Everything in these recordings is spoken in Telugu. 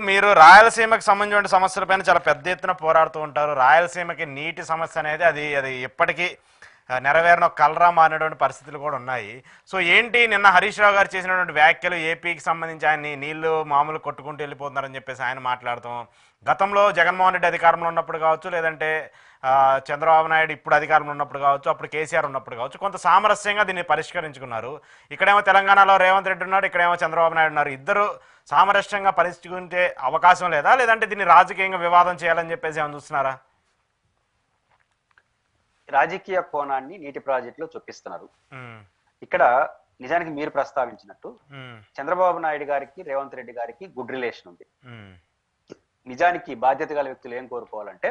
మీరు రాయలసీమకి సంబంధించిన సమస్యలపైన చాలా పెద్ద ఎత్తున పోరాడుతూ ఉంటారు. రాయలసీమకి నీటి సమస్య అనేది అది ఎప్పటికీ నెరవేరిన కలరా మారినటువంటి పరిస్థితులు కూడా ఉన్నాయి. సో ఏంటి నిన్న హరీష్ రావు గారు చేసినటువంటి వ్యాఖ్యలు, ఏపీకి సంబంధించి ఆయన నీళ్లు మామూలు కొట్టుకుంటూ వెళ్ళిపోతున్నారని చెప్పేసి ఆయన మాట్లాడతాం. గతంలో జగన్మోహన్ రెడ్డి అధికారంలో ఉన్నప్పుడు కావచ్చు, లేదంటే చంద్రబాబు నాయుడు ఇప్పుడు అధికారంలో ఉన్నప్పుడు కావచ్చు, అప్పుడు కేసీఆర్ ఉన్నప్పుడు కావచ్చు, కొంత సామరస్యంగా దీన్ని పరిష్కరించుకున్నారు. ఇక్కడేమో తెలంగాణలో రేవంత్ రెడ్డి ఉన్నాడు, ఇక్కడేమో చంద్రబాబు నాయుడు ఉన్నారు. ఇద్దరు సామరస్యంగా పరిష్కరించే అవకాశం లేదా, లేదంటే దీన్ని రాజకీయంగా వివాదం చేయాలని చెప్పేసి ఏమైనా చూస్తున్నారా? రాజకీయ కోణాన్ని నీటి ప్రాజెక్టులో చొప్పిస్తున్నారు. ఇక్కడ నిజానికి మీరు ప్రస్తావించినట్టు చంద్రబాబు నాయుడు గారికి రేవంత్ రెడ్డి గారికి గుడ్ రిలేషన్ ఉంది. నిజానికి బాధ్యత గల వ్యక్తులు ఏం కోరుకోవాలంటే,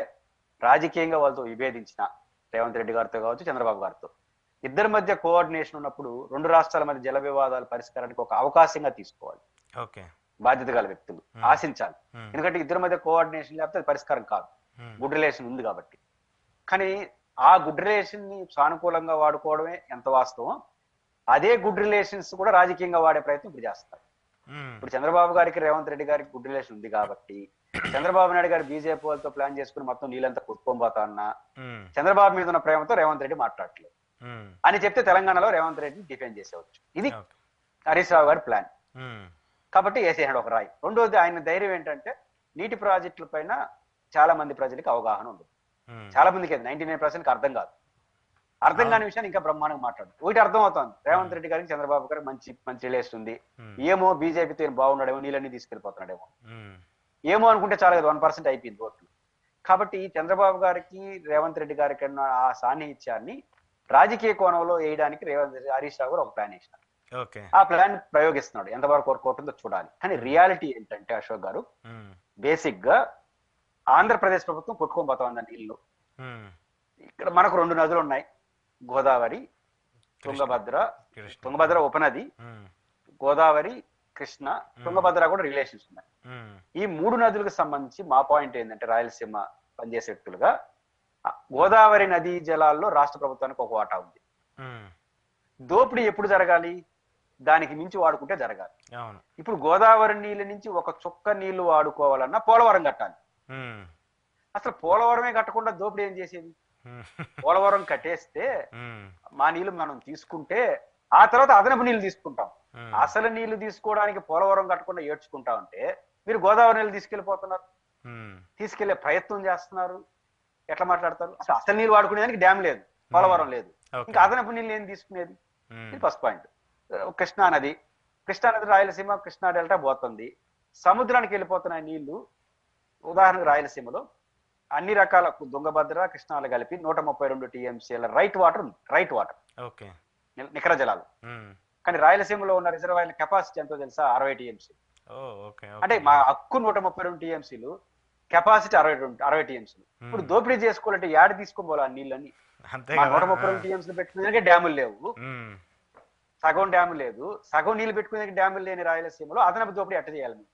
రాజకీయంగా వాళ్ళతో విభేదించిన రేవంత్ రెడ్డి గారితో కావచ్చు, చంద్రబాబు గారితో ఇద్దరి మధ్య కోఆర్డినేషన్ ఉన్నప్పుడు రెండు రాష్ట్రాల మధ్య జల వివాదాల పరిష్కారానికి ఒక అవకాశంగా తీసుకోవాలి. బాధ్యత గల వ్యక్తులు ఆశించాలి. ఎందుకంటే ఇద్దరి మధ్య కోఆర్డినేషన్ లేకపోతే అది పరిష్కారం కాదు. గుడ్ రిలేషన్ ఉంది కాబట్టి. కానీ ఆ గుడ్ రిలేషన్ ని సానుకూలంగా వాడుకోవడమే ఎంత వాస్తవం, అదే గుడ్ రిలేషన్స్ కూడా రాజకీయంగా వాడే ప్రయత్నం ఇప్పుడు చేస్తారు. ఇప్పుడు చంద్రబాబు గారికి రేవంత్ రెడ్డి గారికి గుడ్ రిలేషన్ ఉంది కాబట్టి చంద్రబాబు నాయుడు గారు బీజేపీ వాళ్ళతో ప్లాన్ చేసుకుని మొత్తం నీళ్ళంతా కొట్టుకోబోతా అన్నా చంద్రబాబు మీద ఉన్న ప్రేమతో రేవంత్ రెడ్డి మాట్లాడట్లేదు అని చెప్తే తెలంగాణలో రేవంత్ రెడ్డిని డిఫెండ్ చేసేవచ్చు. ఇది హరీష్ రావు గారి ప్లాన్. కాబట్టి వేసేసాడు ఒక రాయి. రెండోది, ఆయన ధైర్యం ఏంటంటే నీటి ప్రాజెక్టుల పైన చాలా మంది ప్రజలకు అవగాహన ఉండదు. చాలా మందికి 99% అర్థం కాదు. అర్థం కాని విషయాన్ని ఇంకా బ్రహ్మాండంగా మాట్లాడు. ఒకటి అర్థం అవుతుంది, రేవంత్ రెడ్డి గారికి చంద్రబాబు గారికి మంచి రిలేషన్ ఉంది. ఏమో బీజేపీతో బాగున్నాడేమో, నీళ్ళన్నీ తీసుకెళ్లిపోతున్నాడేమో, ఏమో అనుకుంటే చాలా కదా 1% అయిపోయింది ఓట్లు. కాబట్టి చంద్రబాబు గారికి రేవంత్ రెడ్డి గారికి అన్న ఆ సాన్నిహిత్యాన్ని రాజకీయ కోణంలో వేయడానికి హరీష్ రావు గారు ఒక ప్లాన్ వేసినారు. ఆ ప్లాన్ ప్రయోగిస్తున్నాడు. ఎంతవరకు వర్క్ అవుతుందో చూడాలి. కానీ రియాలిటీ ఏంటంటే అశోక్ గారు, బేసిక్ గా ఆంధ్రప్రదేశ్ ప్రభుత్వం కొట్టుకోబోతా ఉంది నీళ్లు. ఇక్కడ మనకు రెండు నదులు ఉన్నాయి, గోదావరి, తుంగభద్ర ఉపనది, గోదావరి, కృష్ణ, తుంగభద్ర కూడా రిలేషన్స్ ఉన్నాయి. ఈ మూడు నదులకు సంబంధించి మా పాయింట్ ఏంటంటే, రాయలసీమ పనిచేసే వ్యక్తులుగా గోదావరి నదీ జలాల్లో రాష్ట్ర ప్రభుత్వానికి ఒక వాటా ఉంది. దోపిడీ ఎప్పుడు జరగాలి? దానికి మించి వాడుకుంటే జరగాలి. ఇప్పుడు గోదావరి నీళ్ళ నుంచి ఒక చుక్క నీళ్లు వాడుకోవాలన్నా పోలవరం కట్టాలి. అసలు పోలవరమే కట్టకుండా దోపిడీ ఏం చేసేది? పోలవరం కట్టేస్తే మా నీళ్లు మనం తీసుకుంటే ఆ తర్వాత అదనపు నీళ్లు తీసుకుంటాం. అసలు నీళ్లు తీసుకోవడానికి పోలవరం కట్టకుండా ఏడ్చుకుంటా ఉంటే మీరు గోదావరి నీళ్ళు తీసుకెళ్లిపోతున్నారు, తీసుకెళ్లే ప్రయత్నం చేస్తున్నారు. ఎట్లా మాట్లాడతారు? అసలు నీళ్ళు వాడుకునేదానికి డ్యామ్ లేదు, పోలవరం లేదు, ఇంకా అదనపు నీళ్ళు ఏం తీసుకునేది? ఇది ఫస్ట్ పాయింట్. కృష్ణా నది రాయలసీమ కృష్ణా డెల్టా పోతుంది, సముద్రానికి వెళ్ళిపోతున్న నీళ్లు. ఉదాహరణకు రాయలసీమలో అన్ని రకాల తుంగభద్ర, కృష్ణాలు కలిపి 132 TMCల రైట్ వాటర్ నికర జలాలు. కానీ రాయలసీమలో ఉన్న రిజర్వాయర్ల కెపాసిటీ ఎంతో తెలుసా? 60 TMC. అంటే మా హక్కు 132 TMCలు, కెపాసిటీ 60 TMC. ఇప్పుడు దోపిడీ చేసుకోవాలంటే యాడ్ తీసుకోబోలా నీళ్ళని. 132 TMC పెట్టుకునే డ్యాములు లేవు, సగం డ్యాము లేదు, సగం నీళ్లు పెట్టుకునే డ్యాములు లేని రాయలసీమలో అదనపు దోపిడీ ఎట్ట చేయాలి?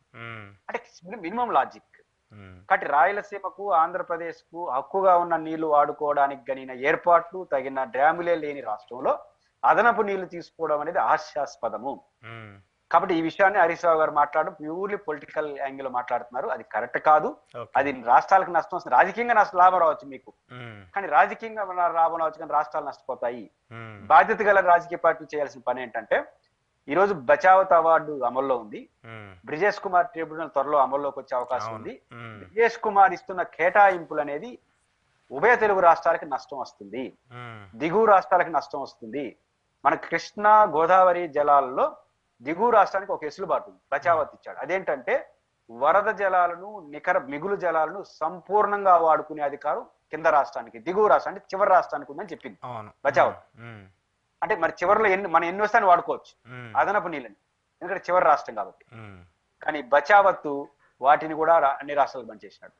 అంటే మినిమం లాజిక్. కాబట్టి రాయలసీమకు ఆంధ్రప్రదేశ్ కు హక్కుగా ఉన్న నీళ్లు వాడుకోవడానికి గనిన ఏర్పాట్లు, తగిన డ్యాములే లేని రాష్ట్రంలో అదనపు నీళ్లు తీసుకోవడం అనేది హాస్యాస్పదము. కాబట్టి ఈ విషయాన్ని హరీష్ రావు గారు మాట్లాడడం ప్యూర్లీ పొలిటికల్ యాంగిల్ లో మాట్లాడుతున్నారు. అది కరెక్ట్ కాదు. అది రాష్ట్రాలకు నష్టం వస్తుంది. రాజకీయంగా లాభం రావచ్చు మీకు, కానీ రాజకీయంగా లాభం రావచ్చు, కానీ రాష్ట్రాలు నష్టపోతాయి. బాధ్యత గల రాజకీయ పార్టీలు చేయాల్సిన పని ఏంటంటే, ఈ రోజు బచావత్ అవార్డు అమల్లో ఉంది. బ్రిజేష్ కుమార్ ట్రిబ్యునల్ త్వరలో అమల్లోకి వచ్చే అవకాశం ఉంది. బ్రిజేష్ కుమార్ ఇస్తున్న కేటాయింపులు అనేది ఉభయ తెలుగు రాష్ట్రాలకి నష్టం వస్తుంది, దిగువ రాష్ట్రాలకి నష్టం వస్తుంది. మన కృష్ణా గోదావరి జలాల్లో దిగువ రాష్ట్రానికి ఒక ఎసులుబాటు బచావత్ ఇచ్చాడు. అదేంటంటే వరద జలాలను, మిగులు జలాలను సంపూర్ణంగా వాడుకునే అధికారం కింద రాష్ట్రానికి, దిగువ రాష్ట్రానికి, చివరి రాష్ట్రానికి ఉందని చెప్పింది బచావత్. అంటే మరి చివరిలో మనం ఎన్ని వస్తాయని వాడుకోవచ్చు అదనపు నీళ్ళని, ఎందుకంటే చివరి రాష్ట్రం కాబట్టి. కానీ బచావత్తు వాటిని కూడా అన్ని రాష్ట్రాలకు పనిచేసినాడు,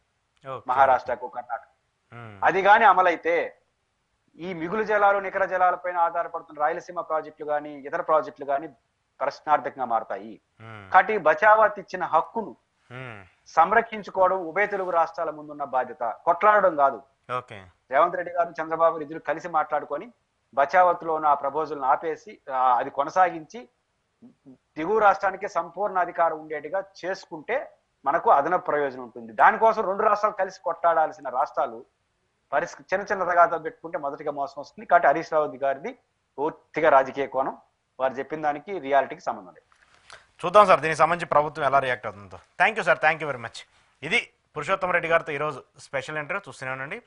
మహారాష్ట్రకు, కర్ణాటక. అది కానీ అమలైతే ఈ మిగులు జలాలు, నికర జలాలపైన ఆధారపడుతున్న రాయలసీమ ప్రాజెక్టులు కానీ ఇతర ప్రాజెక్టులు కానీ ప్రశ్నార్థకంగా మారతాయి. కాబట్టి బచావత్ ఇచ్చిన హక్కును సంరక్షించుకోవడం ఉభయ తెలుగు రాష్ట్రాల ముందున్న బాధ్యత, కొట్లాడడం కాదు. రేవంత్ రెడ్డి గారు, చంద్రబాబు ఇద్దరు కలిసి మాట్లాడుకొని బచావత్లో ఉన్న ఆ ప్రపోజల్ని ఆపేసి అది కొనసాగించి దిగువ రాష్ట్రానికి సంపూర్ణ అధికారం ఉండేట్టుగా చేసుకుంటే మనకు అదనపు ప్రయోజనం ఉంటుంది. దానికోసం రెండు రాష్ట్రాలు కలిసి కొట్టాడాల్సిన రాష్ట్రాలు చిన్న చిన్న తగాదాలు పెట్టుకుంటే మొదటిగా మోసం వస్తుంది. కాబట్టి హరీష్ రావు గారిది పూర్తిగా రాజకీయ కోణం. వారు చెప్పిన దానికి రియాలిటీకి సంబంధం లేదు. చూద్దాం సార్ దీనికి సంబంధించి ప్రభుత్వం ఎలా రియాక్ట్ అవుతుందో. Thank you sir, thank you very much. ఇది పురుషోత్తమ రెడ్డి గారితో ఈరోజు స్పెషల్ ఇంటర్వ్యూ. చూస్తూనే ఉండండి.